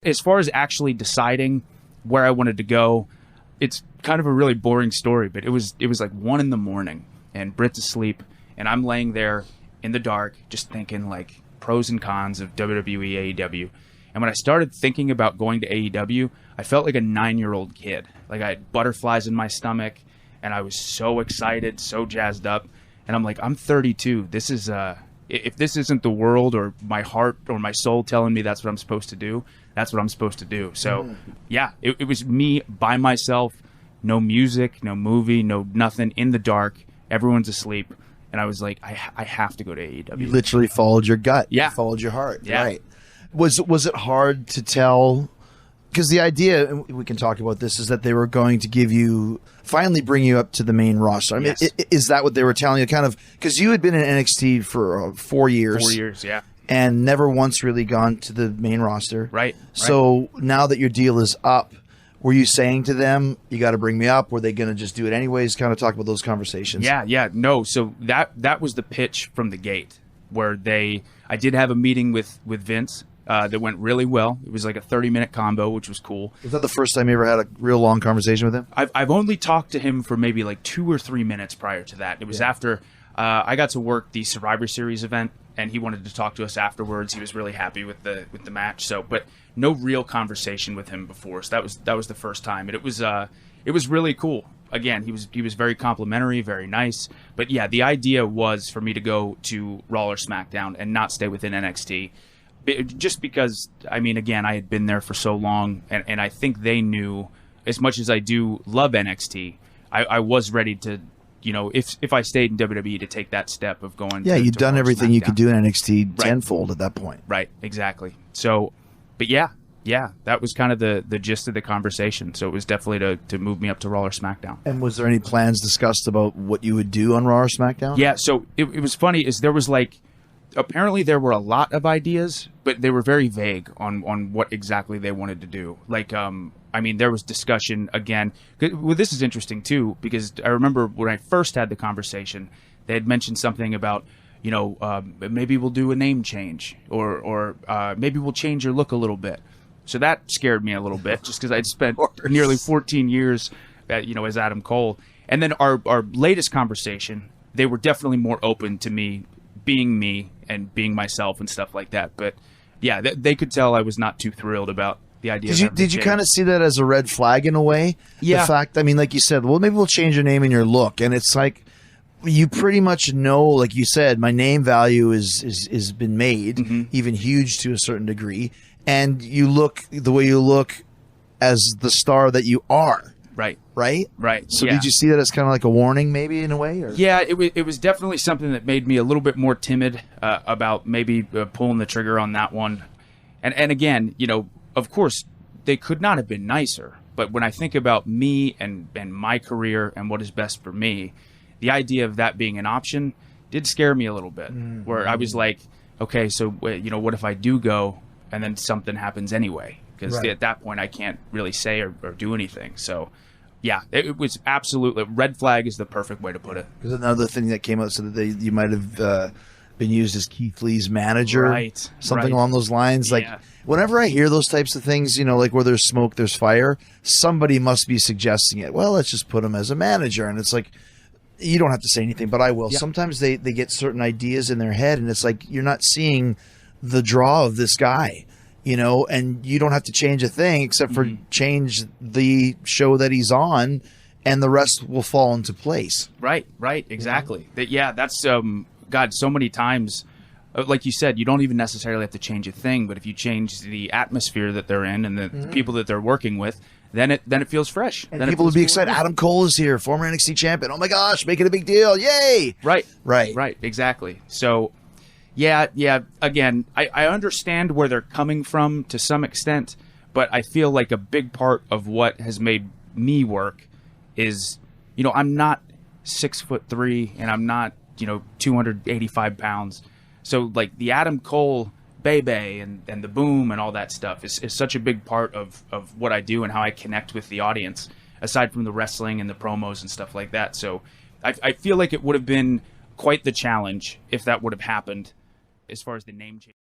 As far as actually deciding where I wanted to go, it's kind of a really boring story, but it was like 1 a.m. and Britt's asleep and I'm laying there in the dark just thinking like pros and cons of WWE, AEW. And when I started thinking about going to AEW, I felt like a 9-year-old kid. Like I had butterflies in my stomach and I was so excited, so jazzed up. And I'm like, I'm 32. This is if this isn't the world or my heart or my soul telling me that's what I'm supposed to do, that's what I'm supposed to do. So, yeah, it was me by myself, no music, no movie, no nothing, in the dark. Everyone's asleep. And I was like, I have to go to AEW. You literally followed your gut. Yeah. You followed your heart. Yeah. Right. Was it hard to tell? Because the idea, and we can talk about this, is that they were going to finally bring you up to the main roster. I mean, Yes. is that what they were telling you? Kind of, because you had been in NXT for 4 years. 4 years, yeah. And never once really gone to the main roster. Right. So now that your deal is up, were you saying to them, you got to bring me up? Were they going to just do it anyways? Kind of talk about those conversations. Yeah. No, so that was the pitch from the gate, where I did have a meeting with Vince that went really well. It was like a 30-minute combo, which was cool. Was that the first time you ever had a real long conversation with him? I've only talked to him for maybe like 2 or 3 minutes prior to that. It was after I got to work the Survivor Series event, and he wanted to talk to us afterwards. He was really happy with the match. So, but no real conversation with him before. So that was the first time, and it was really cool. Again, he was very complimentary, very nice. But yeah, the idea was for me to go to Raw or SmackDown and not stay within NXT. Just because, I mean, again, I had been there for so long, and I think they knew, as much as I do love NXT, I was ready to, if I stayed in WWE, to take that step of going. Yeah, you'd done everything you could do in NXT Right. tenfold at that point. Right, exactly. So, but yeah, that was kind of the gist of the conversation. So it was definitely to move me up to Raw or SmackDown. And was there any plans discussed about what you would do on Raw or SmackDown? Yeah, so it was funny, is there was like, apparently there were a lot of ideas, but they were very vague on what exactly they wanted to do. Like, I mean, there was discussion again. Well, this is interesting too, because I remember when I first had the conversation, they had mentioned something about, maybe we'll do a name change, or maybe we'll change your look a little bit. So that scared me a little bit, just because I'd spent nearly 14 years, as Adam Cole. And then our latest conversation, they were definitely more open to me being me and being myself and stuff like that. But yeah, they could tell I was not too thrilled about the idea. Did you kind of see that as a red flag in a way? Yeah. The fact, I mean, like you said, well, maybe we'll change your name and your look. And it's like, you pretty much know, like you said, my name value is been made, even huge to a certain degree. And you look the way you look as the star that you are. Right? So yeah. Did you see that as kind of like a warning, maybe, in a way? Or? Yeah, it was definitely something that made me a little bit more timid about maybe pulling the trigger on that one. And again, of course, they could not have been nicer. But when I think about me and my career and what is best for me, the idea of that being an option did scare me a little bit. Where I was like, okay, so what if I do go and then something happens anyway? Because at that point I can't really say or do anything. So. Yeah, it was absolutely, red flag is the perfect way to put it. Because another thing that came out said that you might have been used as Keith Lee's manager, right? Something along those lines. Like, whenever I hear those types of things, like where there's smoke, there's fire. Somebody must be suggesting it. Well, let's just put him as a manager, and it's like, you don't have to say anything, but I will. Yeah. Sometimes they get certain ideas in their head, and it's like you're not seeing the draw of this guy. And you don't have to change a thing except for change the show that he's on, and the rest will fall into place. Right, exactly. That's God. So many times, like you said, you don't even necessarily have to change a thing, but if you change the atmosphere that they're in and the people that they're working with, then it feels fresh. And people will be excited. Adam Cole is here, former NXT champion. Oh my gosh, make it a big deal! Yay! Right. Exactly. So. Yeah. Again, I understand where they're coming from to some extent, but I feel like a big part of what has made me work is, I'm not 6'3" and I'm not, 285 pounds. So like the Adam Cole Bebe and the boom and all that stuff is such a big part of what I do and how I connect with the audience, aside from the wrestling and the promos and stuff like that. So I feel like it would have been quite the challenge if that would have happened. As far as the name change.